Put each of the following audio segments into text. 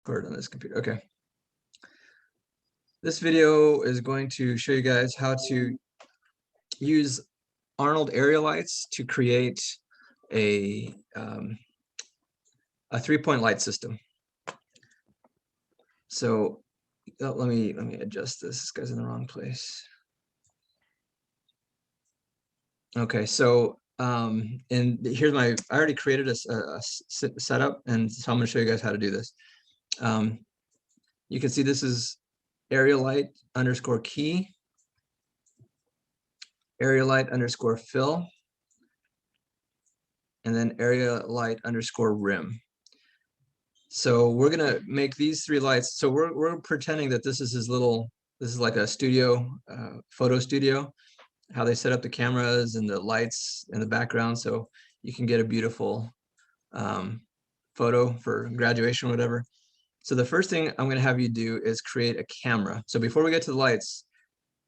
record on this computer. Okay. This video is going to show you guys how to use Arnold Area lights to create a 3-point light system. So let me adjust this. This guy's in the wrong place. Okay, so and here's I already created a setup, and so I'm going to show you guys how to do this. You can see this is area light underscore key, area light underscore fill, and then area light underscore rim. So we're gonna make these 3 lights. So we're pretending that this is his little, this is like a studio, photo studio, how they set up the cameras and the lights in the background, so you can get a beautiful photo for graduation or whatever. So the first thing I'm gonna have you do is create a camera. So before we get to the lights,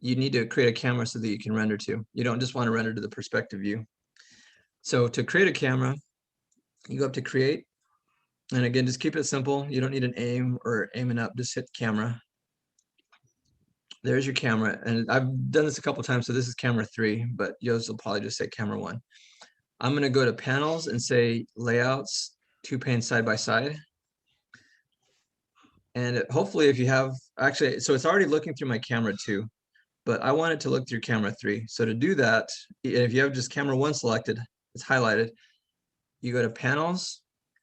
you need to create a camera so that you can render to. You don't just want to render to the perspective view. So to create a camera, you go up to create, and again, just keep it simple. You don't need an aim or aiming up, just hit camera. There's your camera, and I've done this a couple times, so this is camera 3, but yours will probably just say camera 1. I'm going to go to panels and say layouts, 2 panes side by side. And hopefully if you have, actually, so it's already looking through my camera 2, but I want it to look through camera 3. So to do that, if you have just camera 1 selected, it's highlighted, you go to panels,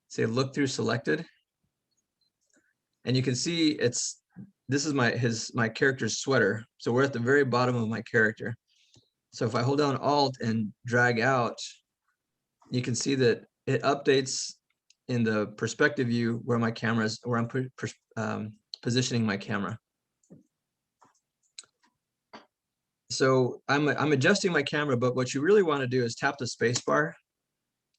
say look through selected, and you can see this is my character's sweater. So we're at the very bottom of my character. So if I hold down Alt and drag out, you can see that it updates in the perspective view where my camera is, where I'm positioning my camera. So I'm adjusting my camera, but what you really want to do is tap the space bar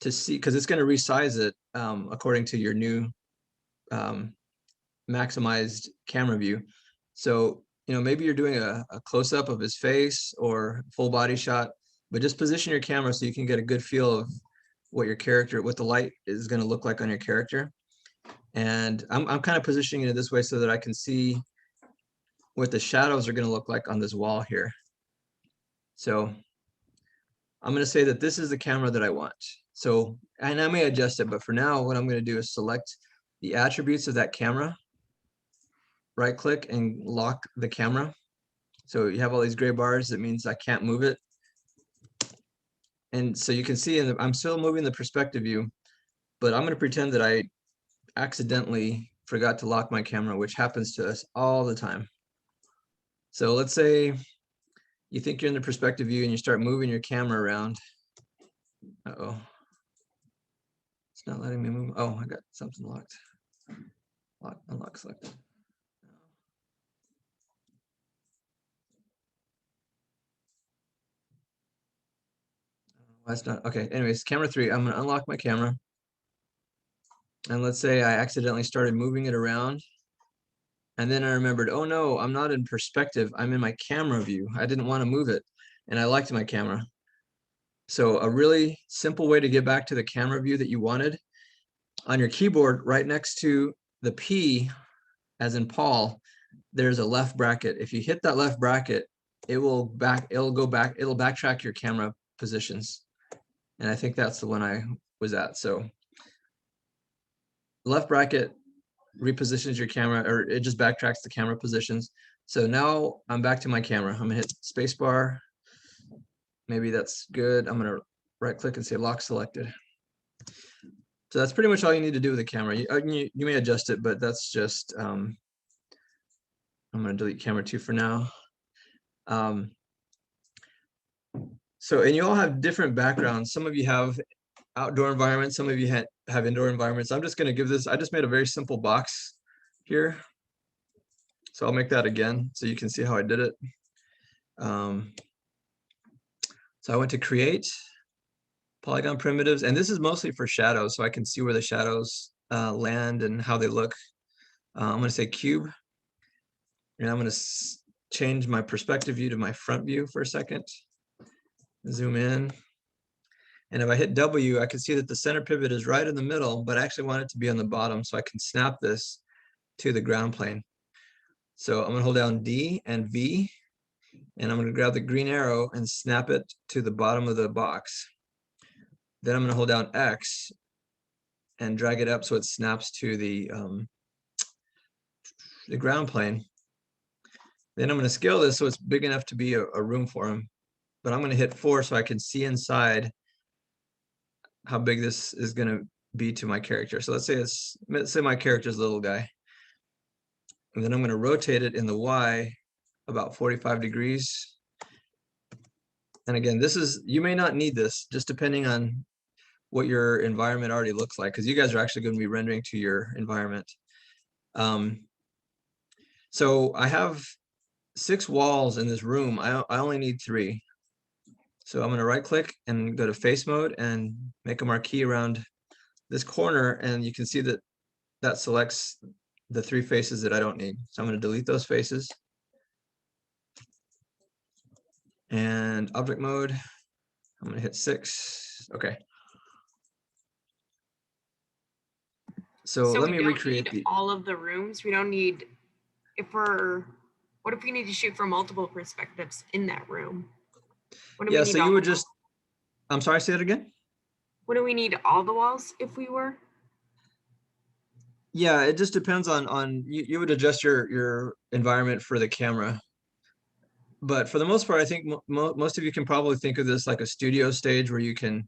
to see, because it's going to resize it according to your new maximized camera view. So, you know, maybe you're doing a close-up of his face or full body shot, but just position your camera so you can get a good feel of what your character, what the light is going to look like on your character. And I'm kind of positioning it this way so that I can see what the shadows are going to look like on this wall here. So I'm going to say that this is the camera that I want. So, and I may adjust it, but for now, what I'm going to do is select the attributes of that camera, right click and lock the camera. So you have all these gray bars, that means I can't move it. And so you can see I'm still moving the perspective view, but I'm going to pretend that I accidentally forgot to lock my camera, which happens to us all the time. So let's say you think you're in the perspective view and you start moving your camera around. Uh-oh. It's not letting me move. Oh, I got something locked. Lock, unlock, selected. That's not okay. Anyways, camera 3, I'm going to unlock my camera. And let's say I accidentally started moving it around. And then I remembered, oh no, I'm not in perspective. I'm in my camera view. I didn't want to move it. And I liked my camera. So a really simple way to get back to the camera view that you wanted, on your keyboard, right next to the P, as in Paul, there's a left bracket. If you hit that left bracket, it'll backtrack your camera positions. And I think that's the one I was at. So left bracket repositions your camera, or it just backtracks the camera positions. So now I'm back to my camera. I'm gonna hit spacebar. Maybe that's good. I'm gonna right click and say lock selected. So that's pretty much all you need to do with the camera. You may adjust it, but that's just, I'm gonna delete camera 2 for now. So, and you all have different backgrounds. Some of you have outdoor environments, some of you have indoor environments. I'm just gonna give this, I just made a very simple box here. So I'll make that again so you can see how I did it. So I went to create, polygon primitives, and this is mostly for shadows, so I can see where the shadows land and how they look. I'm gonna say cube, and I'm gonna change my perspective view to my front view for a second. Zoom in. And if I hit W, I can see that the center pivot is right in the middle, but I actually want it to be on the bottom, so I can snap this to the ground plane. So I'm gonna hold down D and V, and I'm gonna grab the green arrow and snap it to the bottom of the box. Then I'm gonna hold down X and drag it up so it snaps to the ground plane. Then I'm gonna scale this so it's big enough to be a room for him. But I'm gonna hit 4 so I can see inside how big this is gonna be to my character. So let's say my character's a little guy. And then I'm gonna rotate it in the Y about 45 degrees. And again, you may not need this, just depending on what your environment already looks like, because you guys are actually going to be rendering to your environment. So I have 6 walls in this room. I only need 3. So I'm going to right click and go to face mode and make a marquee around this corner, and you can see that that selects the 3 faces that I don't need. So I'm going to delete those faces. And object mode, I'm going to hit 6. Okay. So let me recreate all of the rooms. We don't need, what if we need to shoot from multiple perspectives in that room? Yeah, so you would just, I'm sorry, say it again? Wouldn't we need all the walls if we were? Yeah, it just depends on you would adjust your environment for the camera. But for the most part, I think most of you can probably think of this like a studio stage where you can,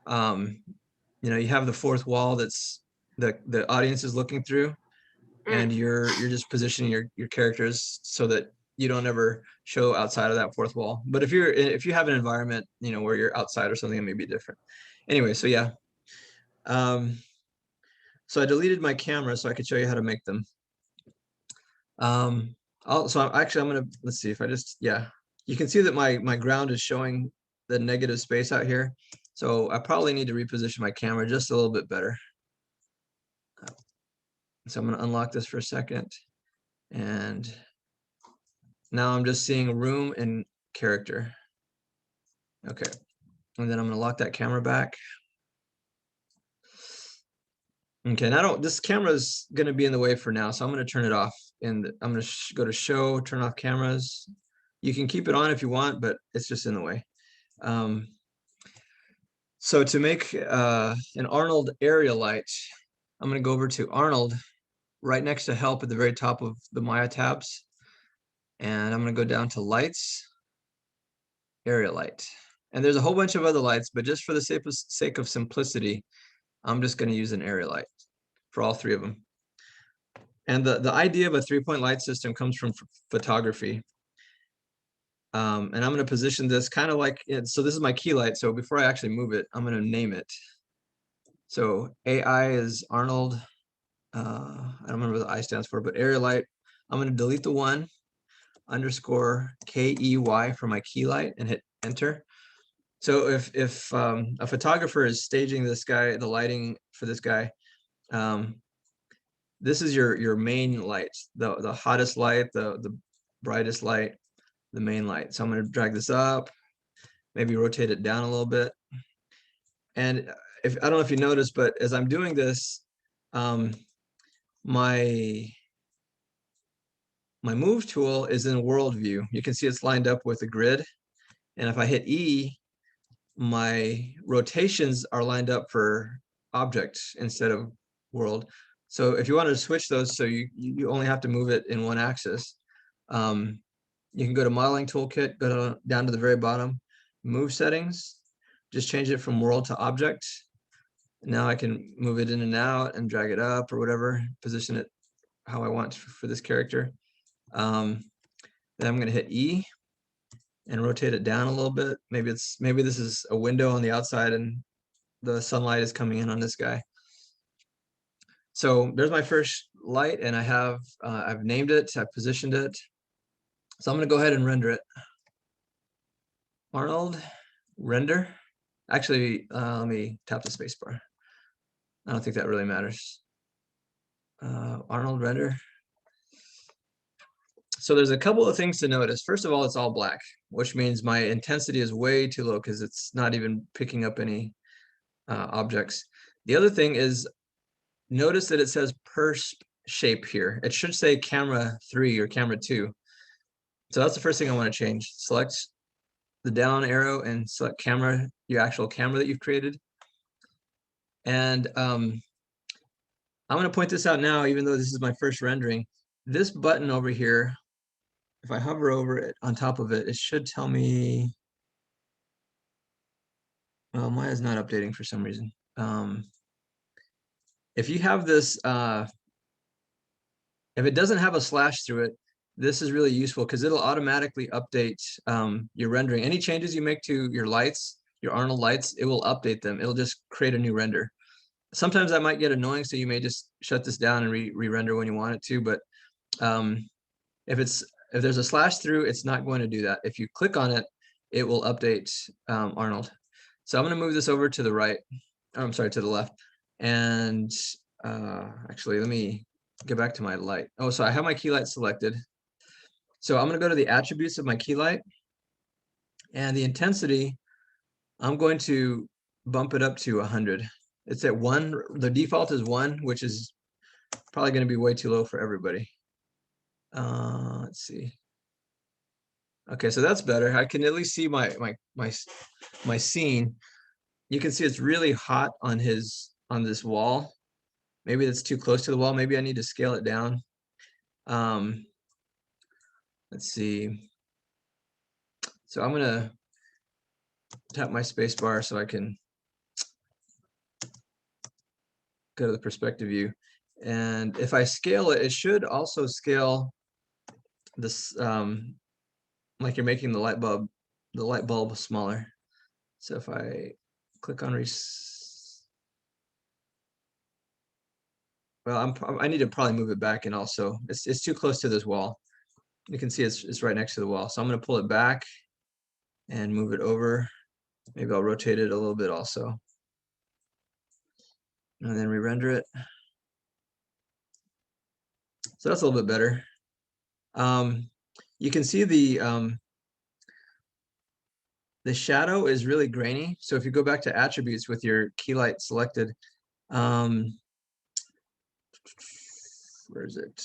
you have the 4th wall that's the audience is looking through, and you're just positioning your characters so that you don't ever show outside of that 4th wall. But if you have an environment, where you're outside or something, it may be different. Anyway, so yeah. So I deleted my camera so I could show you how to make them. I'm gonna, let's see if I just, yeah, you can see that my ground is showing the negative space out here. So I probably need to reposition my camera just a little bit better. So I'm gonna unlock this for a second. And now I'm just seeing room and character. Okay. And then I'm gonna lock that camera back. Okay, now this camera is gonna be in the way for now, so I'm gonna turn it off. And I'm gonna go to show, turn off cameras. You can keep it on if you want, but it's just in the way. So to make an Arnold area light, I'm gonna go over to Arnold, right next to help at the very top of the Maya tabs. And I'm gonna go down to lights, area light. And there's a whole bunch of other lights, but just for the sake of simplicity, I'm just gonna use an area light for all 3 of them. And the idea of a 3-point light system comes from photography. And I'm going to position this kind of like, so this is my key light. So before I actually move it, I'm going to name it. So AI is Arnold. I don't remember what the I stands for, but area light. I'm going to delete the 1 underscore KEY for my key light and hit enter. So if a photographer is staging this guy, the lighting for this guy, this is your main light, the hottest light, the brightest light, the main light. So I'm going to drag this up, maybe rotate it down a little bit. And I don't know if you noticed, but as I'm doing this, my move tool is in world view. You can see it's lined up with the grid. And if I hit E, my rotations are lined up for objects instead of world. So if you wanted to switch those, so you only have to move it in 1 axis, you can go to modeling toolkit, go down to the very bottom, move settings, just change it from world to object. Now I can move it in and out and drag it up or whatever, position it how I want for this character. Then I'm going to hit E and rotate it down a little bit. Maybe this is a window on the outside and the sunlight is coming in on this guy. So there's my first light, and I've named it, I've positioned it. So I'm going to go ahead and render it. Arnold, render. Actually, let me tap the space bar. I don't think that really matters. Arnold, render. So there's a couple of things to notice. First of all, it's all black, which means my intensity is way too low because it's not even picking up any objects. The other thing is, notice that it says per shape here. It should say camera 3 or camera 2. So that's the first thing I want to change. Select the down arrow and select camera, your actual camera that you've created. And I'm going to point this out now, even though this is my first rendering. This button over here, if I hover over it on top of it, it should tell me, well, mine is not updating for some reason. If you have this, if it doesn't have a slash through it, this is really useful because it'll automatically update your rendering. Any changes you make to your lights, your Arnold lights, it will update them. It'll just create a new render. Sometimes that might get annoying, so you may just shut this down and re-render when you want it to. But if there's a slash through, it's not going to do that. If you click on it, it will update Arnold. So I'm going to move this over to the right. I'm sorry, to the left. And actually, let me get back to my light. Oh, so I have my key light selected. So I'm going to go to the attributes of my key light, and the intensity, I'm going to bump it up to 100. It's at 1. The default is 1, which is probably going to be way too low for everybody. Let's see. Okay, so that's better. I can at least see my scene. You can see it's really hot on this wall. Maybe that's too close to the wall. Maybe I need to scale it down. Let's see. So I'm gonna tap my space bar so I can go to the perspective view. And if I scale it, it should also scale this, like you're making the light bulb smaller. So if I click on well, I need to probably move it back, and also it's too close to this wall. You can see it's right next to the wall. So I'm going to pull it back and move it over. Maybe I'll rotate it a little bit also. And then re-render it. So that's a little bit better. You can see the shadow is really grainy. So if you go back to attributes with your key light selected, where is it?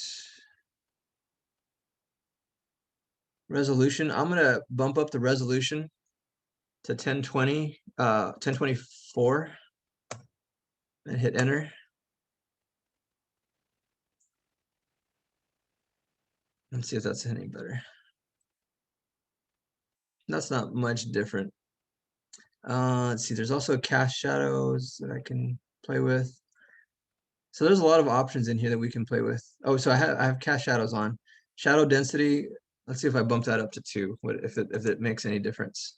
Resolution. I'm going to bump up the resolution to 1020, 1024, and hit enter. Let's see if that's any better. That's not much different. Let's see, there's also cast shadows that I can play with. So there's a lot of options in here that we can play with. Oh, so I have cast shadows on. Shadow density, let's see if I bump that up to 2, if it makes any difference.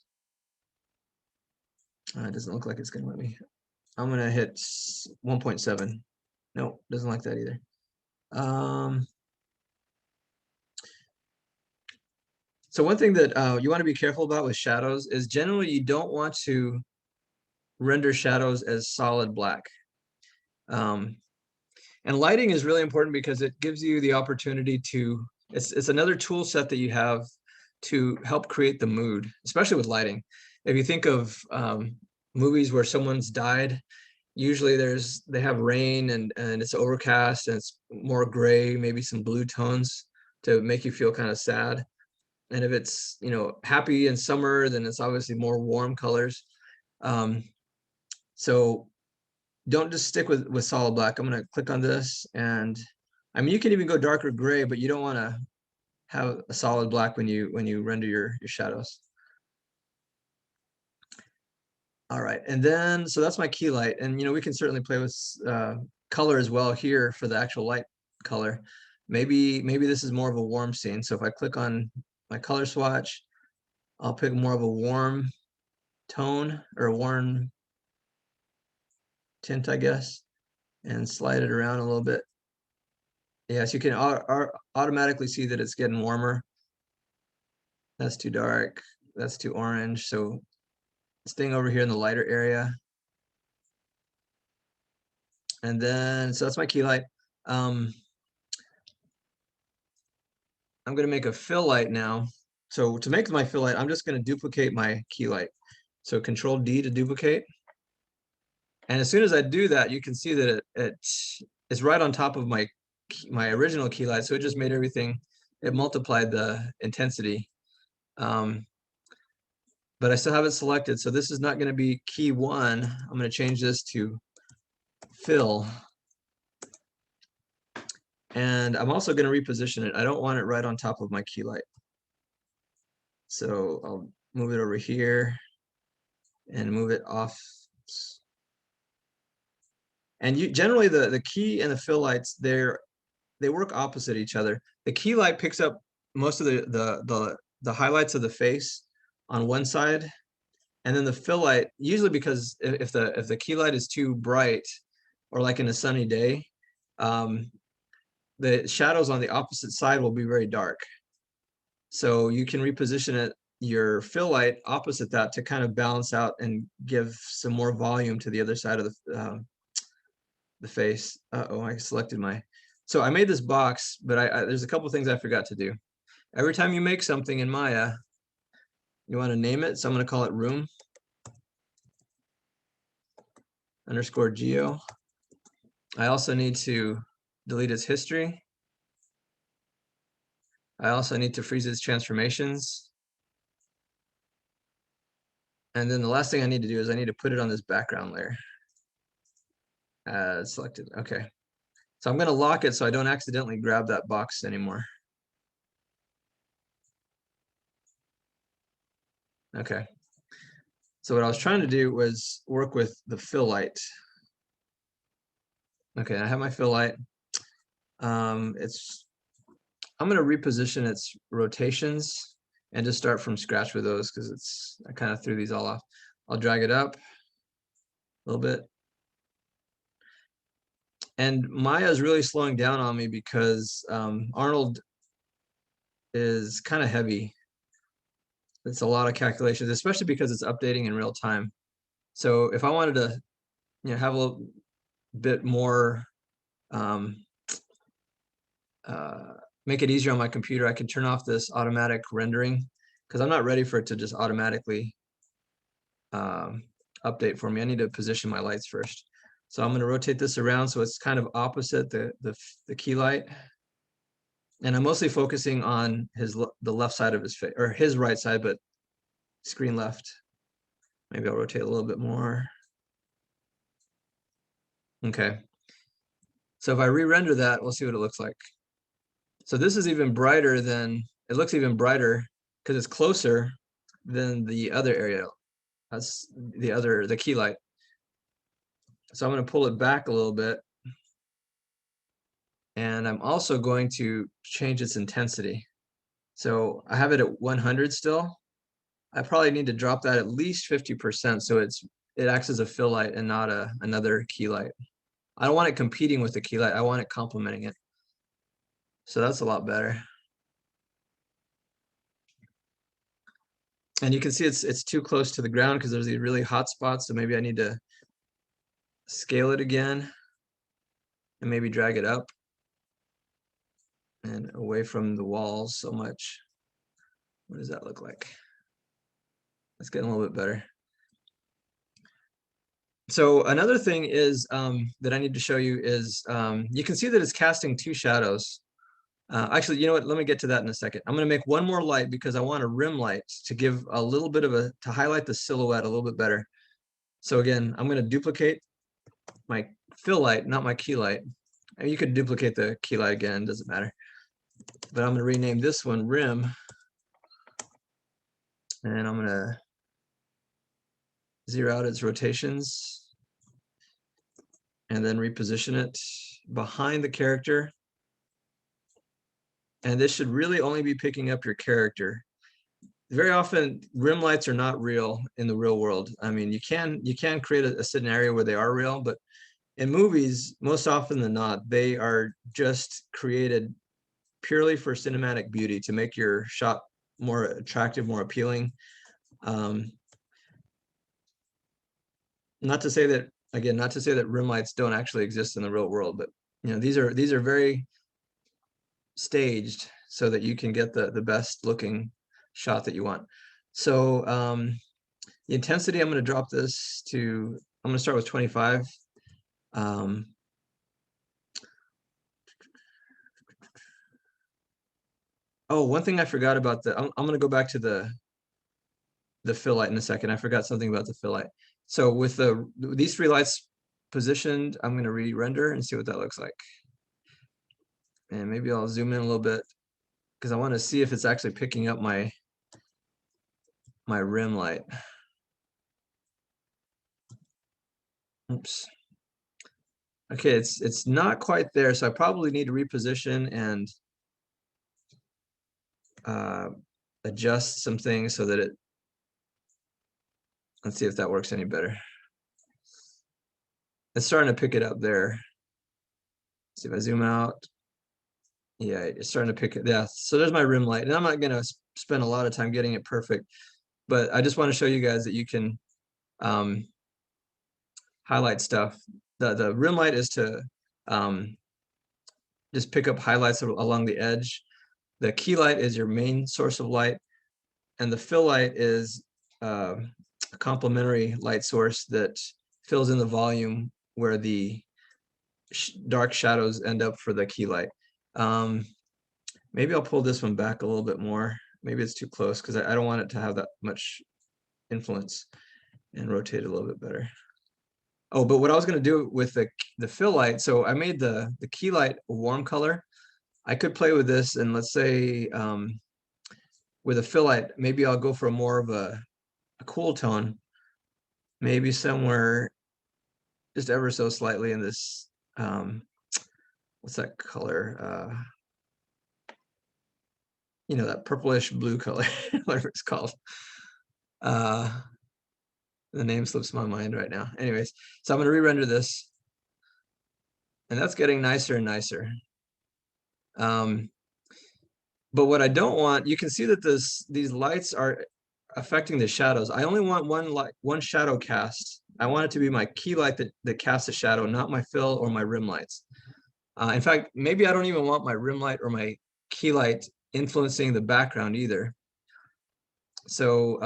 It doesn't look like it's gonna let me. I'm gonna hit 1.7. No, doesn't like that either. So one thing that you want to be careful about with shadows is generally you don't want to render shadows as solid black. And lighting is really important because it gives you the opportunity to, it's another tool set that you have to help create the mood, especially with lighting. If you think of movies where someone's died, usually they have rain and it's overcast and it's more gray, maybe some blue tones to make you feel kind of sad. And if it's, happy in summer, then it's obviously more warm colors. So don't just stick with solid black. I'm going to click on this, and I mean, you can even go darker gray, but you don't want to have a solid black when you render your shadows. All right, and then so that's my key light, and we can certainly play with color as well here for the actual light color. Maybe this is more of a warm scene. So if I click on my color swatch, I'll pick more of a warm tone or a warm tint, I guess, and slide it around a little bit. Yes, you can automatically see that it's getting warmer. That's too dark. That's too orange. So staying over here in the lighter area. And then, so that's my key light. I'm going to make a fill light now. So to make my fill light, I'm just going to duplicate my key light. So Control D to duplicate. And as soon as I do that, you can see that it's right on top of my my original key light, so it just made everything, it multiplied the intensity. But I still have it selected, so this is not going to be key 1. I'm going to change this to fill. And I'm also going to reposition it. I don't want it right on top of my key light. So I'll move it over here and move it off. And generally the key and the fill lights, they work opposite each other. The key light picks up most of the highlights of the face on one side, and then the fill light, usually because if the key light is too bright, or like in a sunny day, the shadows on the opposite side will be very dark. So you can reposition it, your fill light opposite that, to kind of balance out and give some more volume to the other side of the face. I selected my, so I made this box, but there's a couple things I forgot to do. Every time you make something in Maya, you want to name it. So I'm going to call it room _ geo. I also need to delete its history. I also need to freeze its transformations. And then the last thing I need to do is I need to put it on this background layer. Selected. Okay. So I'm going to lock it so I don't accidentally grab that box anymore. Okay. So what I was trying to do was work with the fill light. Okay, I have my fill light. I'm going to reposition its rotations and just start from scratch with those, because I kind of threw these all off. I'll drag it up a little bit. And Maya is really slowing down on me because Arnold is kind of heavy. It's a lot of calculations, especially because it's updating in real time. So if I wanted to, have a little bit more, make it easier on my computer, I can turn off this automatic rendering, because I'm not ready for it to just automatically update for me. I need to position my lights first. So I'm going to rotate this around so it's kind of opposite the key light. And I'm mostly focusing on the left side of his face, or his right side, but screen left. Maybe I'll rotate a little bit more. Okay. So if I re-render that, we'll see what it looks like. So this is even brighter than, it looks even brighter because it's closer than the other area. That's the key light. So I'm going to pull it back a little bit. And I'm also going to change its intensity. So I have it at 100 still. I probably need to drop that at least 50%, so it acts as a fill light and not another key light. I don't want it competing with the key light. I want it complementing it. So that's a lot better. And you can see it's too close to the ground because there's these really hot spots. So maybe I need to scale it again and maybe drag it up and away from the walls so much. What does that look like? That's getting a little bit better. So another thing is that I need to show you is you can see that it's casting 2 shadows. Actually, you know what? Let me get to that in a second. I'm going to make one more light because I want a rim light to give a little bit of to highlight the silhouette a little bit better. So again, I'm going to duplicate my fill light, not my key light. And you could duplicate the key light again, doesn't matter. But I'm going to rename this one rim. And I'm going to zero out its rotations and then reposition it behind the character. And this should really only be picking up your character. Very often rim lights are not real in the real world. I mean, you can create a scenario where they are real, but in movies, most often than not, they are just created purely for cinematic beauty, to make your shot more attractive, more appealing. Not to say that rim lights don't actually exist in the real world, but these are very staged so that you can get the best looking shot that you want. So the intensity, I'm going to drop this to, I'm going to start with 25. Oh, one thing I forgot about I'm gonna go back to the fill light in a second. I forgot something about the fill light. So with these three lights positioned, I'm gonna re-render and see what that looks like. And maybe I'll zoom in a little bit because I want to see if it's actually picking up my rim light. Oops. Okay, it's not quite there, so I probably need to reposition and adjust some things so that it, let's see if that works any better. It's starting to pick it up there. See if I zoom out. Yeah, it's starting to pick it. Yeah, so there's my rim light, and I'm not gonna spend a lot of time getting it perfect, but I just want to show you guys that you can highlight stuff. The rim light is to just pick up highlights along the edge. The key light is your main source of light, and the fill light is a complementary light source that fills in the volume where the dark shadows end up for the key light. Maybe I'll pull this one back a little bit more. Maybe it's too close because I don't want it to have that much influence, and rotate it a little bit better. Oh, but what I was going to do with the fill light, so I made the key light a warm color. I could play with this, and let's say with a fill light, maybe I'll go for more of a cool tone, maybe somewhere just ever so slightly in this, what's that color? You know, that purplish blue color, whatever it's called. The name slips my mind right now. Anyways, so I'm going to re-render this, and that's getting nicer and nicer. But what I don't want, you can see that these lights are affecting the shadows. I only want one shadow cast. I want it to be my key light that casts a shadow, not my fill or my rim lights. In fact, maybe I don't even want my rim light or my key light influencing the background either. So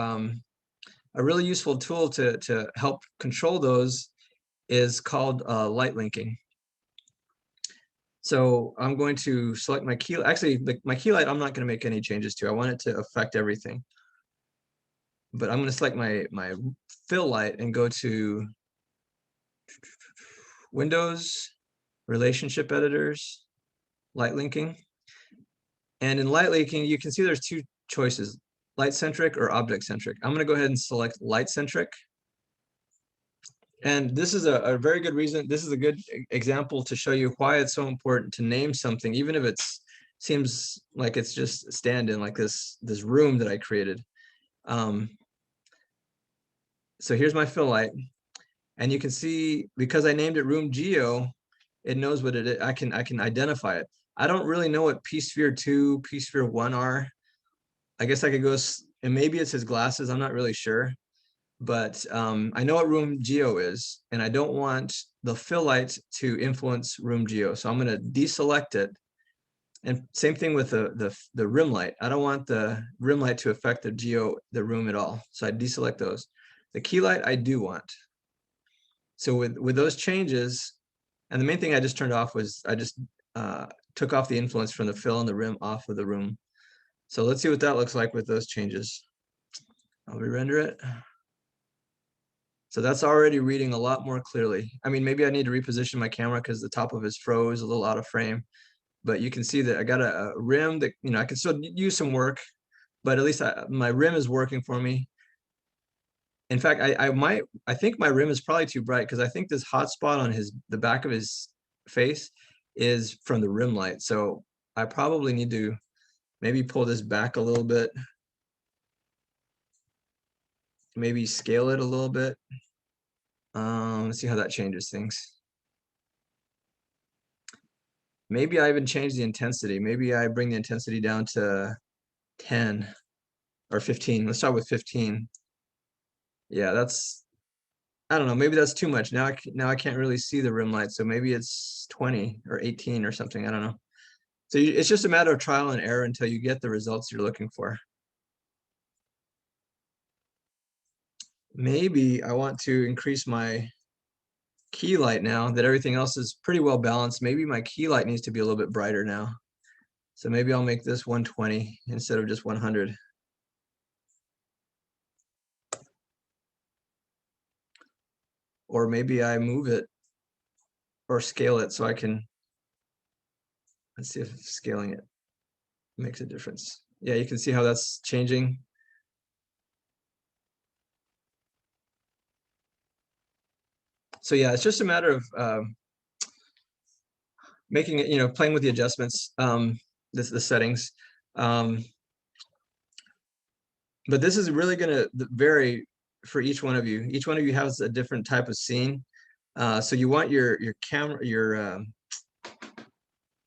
a really useful tool to help control those is called light linking. So I'm going to select my key. Actually, my key light, I'm not going to make any changes to. I want it to affect everything. But I'm going to select my fill light and go to Windows, Relationship Editors, Light Linking. And in light linking, you can see there's two choices, light centric or object centric. I'm going to go ahead and select light centric. And this is a very good reason. This is a good example to show you why it's so important to name something, even if it seems like it's just stand-in, like this room that I created. So here's my fill light, and you can see because I named it Room Geo, it knows what it is. I can identify it. I don't really know what P Sphere 2, P Sphere 1 are. I guess I could go, and maybe it's his glasses. I'm not really sure. But I know what Room Geo is, and I don't want the fill light to influence Room Geo. So I'm going to deselect it. And same thing with the rim light. I don't want the rim light to affect the room at all. So I deselect those. The key light I do want. So with those changes, and the main thing I just turned off was I just took off the influence from the fill and the rim off of the room. So let's see what that looks like with those changes. I'll re-render it. So that's already reading a lot more clearly. I mean, maybe I need to reposition my camera because the top of it is froze a little out of frame, but you can see that I got a rim that, you know, I can still use some work, but at least my rim is working for me. In fact, I think my rim is probably too bright because I think this hot spot on the back of his face is from the rim light. So I probably need to maybe pull this back a little bit, maybe scale it a little bit. Let's see how that changes things. Maybe I even change the intensity. Maybe I bring the intensity down to 10 or 15. Let's start with 15. Yeah, I don't know, maybe that's too much. Now I can't really see the rim light, so maybe it's 20 or 18 or something. I don't know. So it's just a matter of trial and error until you get the results you're looking for. Maybe I want to increase my key light now that everything else is pretty well balanced. Maybe my key light needs to be a little bit brighter now. So maybe I'll make this 120 instead of just 100. Or maybe I move it or scale it so I can, let's see if scaling it makes a difference. Yeah, you can see how that's changing. So yeah, it's just a matter of making it, playing with the adjustments, the settings. But this is really going to vary for each one of you. Each one of you has a different type of scene. So you want your camera, your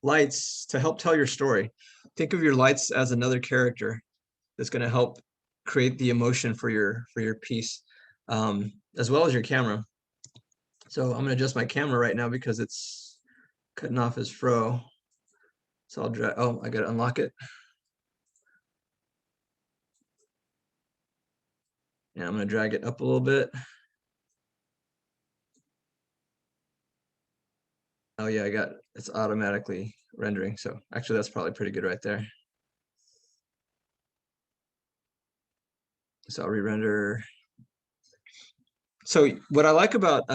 lights to help tell your story. Think of your lights as another character that's going to help create the emotion for your piece, as well as your camera. So I'm going to adjust my camera right now because it's cutting off his fro. So I'll drag. Oh, I got to unlock it. And I'm going to drag it up a little bit. Oh yeah, it's automatically rendering. So actually that's probably pretty good right there. So I'll re-render. So what I like about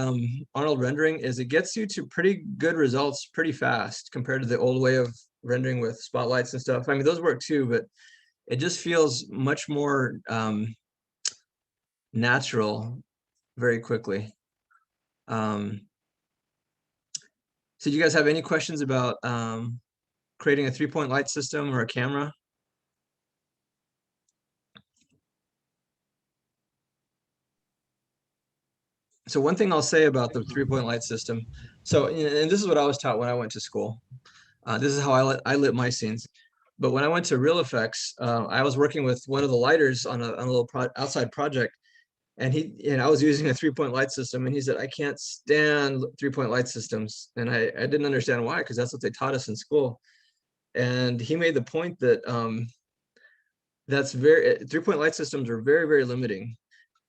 Arnold rendering is it gets you to pretty good results pretty fast compared to the old way of rendering with spotlights and stuff. I mean, those work too, but it just feels much more natural very quickly. So do you guys have any questions about creating a 3-point light system or a camera? So one thing I'll say about the 3-point light system, so, and this is what I was taught when I went to school. This is how I lit my scenes. But when I went to Real Effects, I was working with one of the lighters on a little outside project, and I was using a 3-point light system, and he said, I can't stand 3-point light systems. And I didn't understand why, because that's what they taught us in school. And he made the point that that's 3-point light systems are very, very limiting.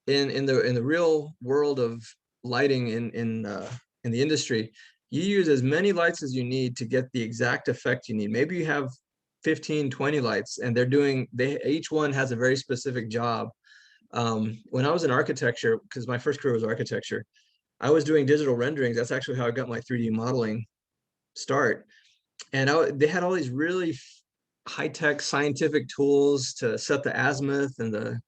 In the real world of lighting in the industry, you use as many lights as you need to get the exact effect you need. Maybe you have 15, 20 lights, and each one has a very specific job. When I was in architecture, because my first career was architecture, I was doing digital renderings. That's actually how I got my 3D modeling start. And they had all these really high-tech scientific tools to set the azimuth and the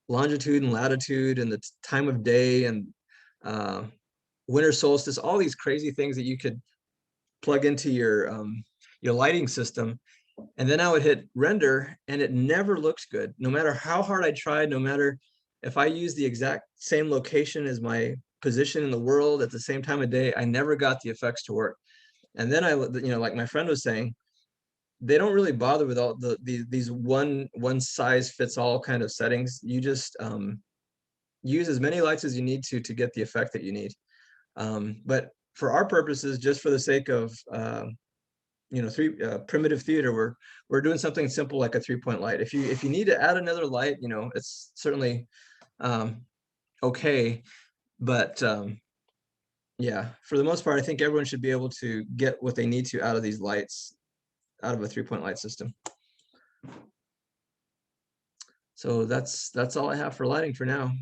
longitude and latitude and the time of day and winter solstice, all these crazy things that you could plug into your lighting system. And then I would hit render and it never looks good. No matter how hard I tried, no matter if I use the exact same location as my position in the world at the same time of day, I never got the effects to work. And then like my friend was saying, they don't really bother with all these one size fits all kind of settings. You just use as many lights as you need to get the effect that you need. But for our purposes, just for the sake of primitive theater, we're doing something simple like a 3-point light. If you need to add another light, it's certainly okay. But yeah, for the most part, I think everyone should be able to get what they need to out of these lights, out of a 3-point light system. So that's all I have for lighting for now.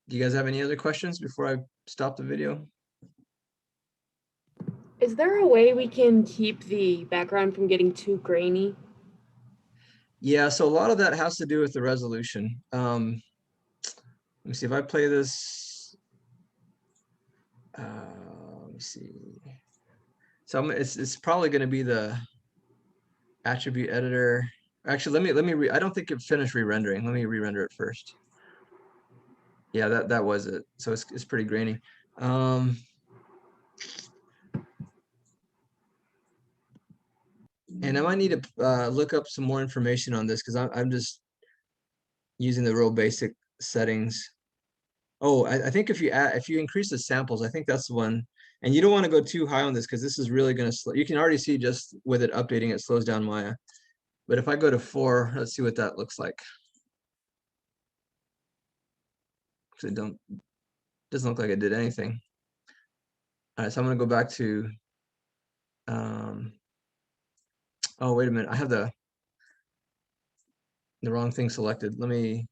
Do you guys have any other questions before I stop the video? Is there a way we can keep the background from getting too grainy? Yeah, so a lot of that has to do with the resolution. Let me see if I play this. Let me see. So it's probably going to be the attribute editor. Actually, let me I don't think it finished re-rendering. Let me re-render it first. Yeah, that was it. So it's pretty grainy. And I might need to look up some more information on this because I'm just using the real basic settings. Oh, I think if you increase the samples, I think that's the one. And you don't want to go too high on this because this is really going to slow. You can already see just with it updating, it slows down Maya. But if I go to 4, let's see what that looks like. Actually, doesn't look like it did anything. All right, so I'm gonna go back to, oh, wait a minute, I have the wrong thing selected. Let me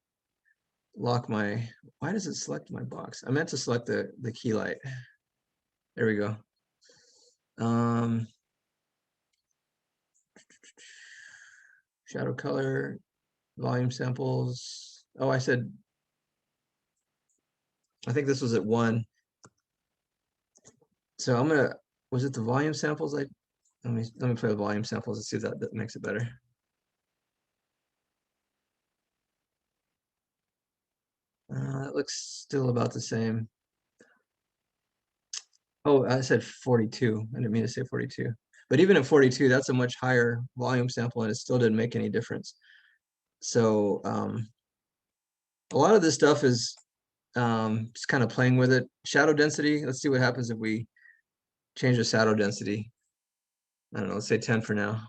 lock my, why does it select my box? I meant to select the key light. There we go. Shadow color, volume samples. Oh, I think this was at 1. So I'm gonna, was it the volume samples? Let me play the volume samples and see if that makes it better. It looks still about the same. Oh, I said 42. I didn't mean to say 42. But even at 42, that's a much higher volume sample and it still didn't make any difference. So a lot of this stuff is just kind of playing with it. Shadow density, let's see what happens if we change the shadow density. I don't know, let's say 10 for now.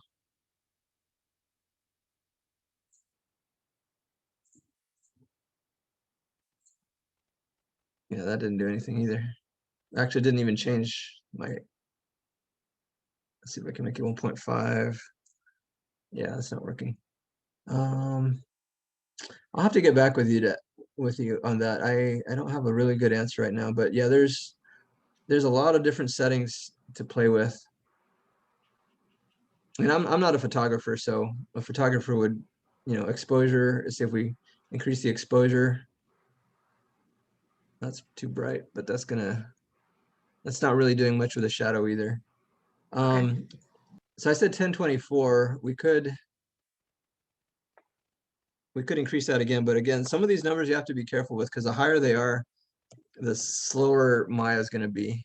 Yeah, that didn't do anything either. Actually, didn't even change my, let's see if I can make it 1.5. Yeah, that's not working. I'll have to get back with you on that. I don't have a really good answer right now, but yeah, there's a lot of different settings to play with. And I'm not a photographer, so a photographer would, exposure, see if we increase the exposure. That's too bright, but that's not really doing much with the shadow either. Okay. So I said 1024, we could increase that again, but again, some of these numbers you have to be careful with because the higher they are, the slower Maya is going to be.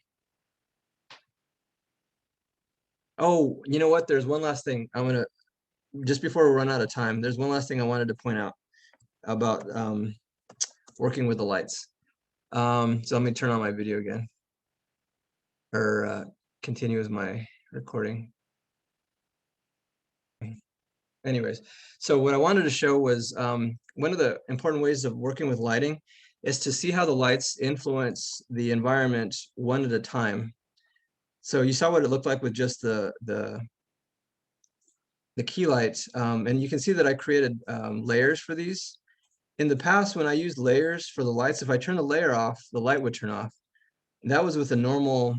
Oh, you know what? There's one last thing just before we run out of time, there's one last thing I wanted to point out about working with the lights. So let me turn on my video again, or continue with my recording. Anyways, so what I wanted to show was one of the important ways of working with lighting is to see how the lights influence the environment one at a time. So you saw what it looked like with just the key lights, and you can see that I created layers for these. In the past, when I used layers for the lights, if I turn the layer off, the light would turn off. That was with the normal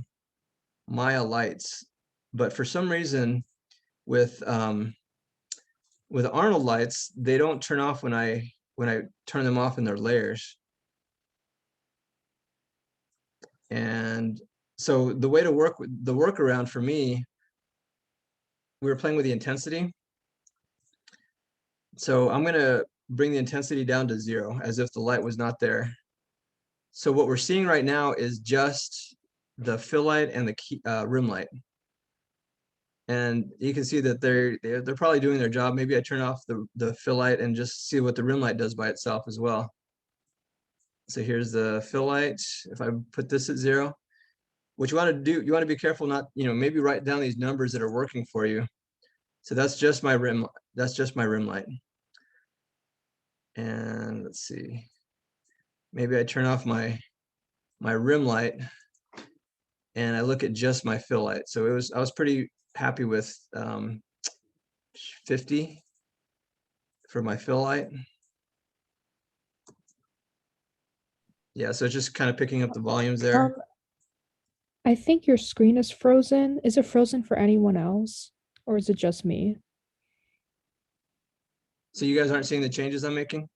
Maya lights. But for some reason, with Arnold lights, they don't turn off when I turn them off in their layers. And so the way to work with the workaround for me, we were playing with the intensity. So I'm gonna bring the intensity down to 0 as if the light was not there. So what we're seeing right now is just the fill light and the rim light. And you can see that they're probably doing their job. Maybe I turn off the fill light and just see what the rim light does by itself as well. So here's the fill light. If I put this at 0, what you want to do, you want to be careful not, maybe write down these numbers that are working for you. So that's just my rim light. And let's see, maybe I turn off my rim light and I look at just my fill light. So I was pretty happy with 50 for my fill light. Yeah, so it's just kind of picking up the volumes there. I think your screen is frozen. Is it frozen for anyone else? Or is it just me? So you guys aren't seeing the changes I'm making?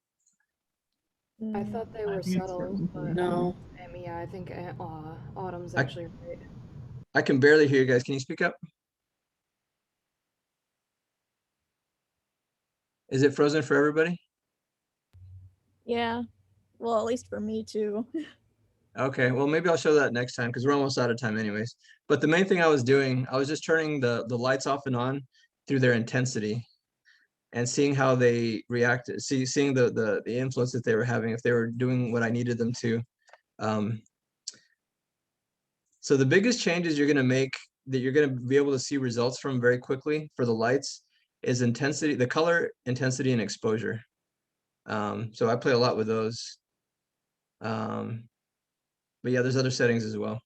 I thought they I were think it's subtle, frozen for me. but No. yeah, I think Autumn's I- actually right. I can barely hear you guys. Can you speak up? Is it frozen for everybody? Yeah. Well, at least for me too. Okay, well, maybe I'll show that next time because we're almost out of time anyways. But the main thing I was doing, I was just turning the lights off and on through their intensity and seeing how they reacted, seeing the influence that they were having, if they were doing what I needed them to. So the biggest changes you're going to make that you're going to be able to see results from very quickly for the lights is intensity, the color, intensity, and exposure. So I play a lot with those. But yeah, there's other settings as well.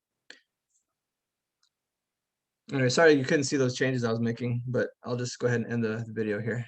Anyway, sorry you couldn't see those changes I was making, but I'll just go ahead and end the video here.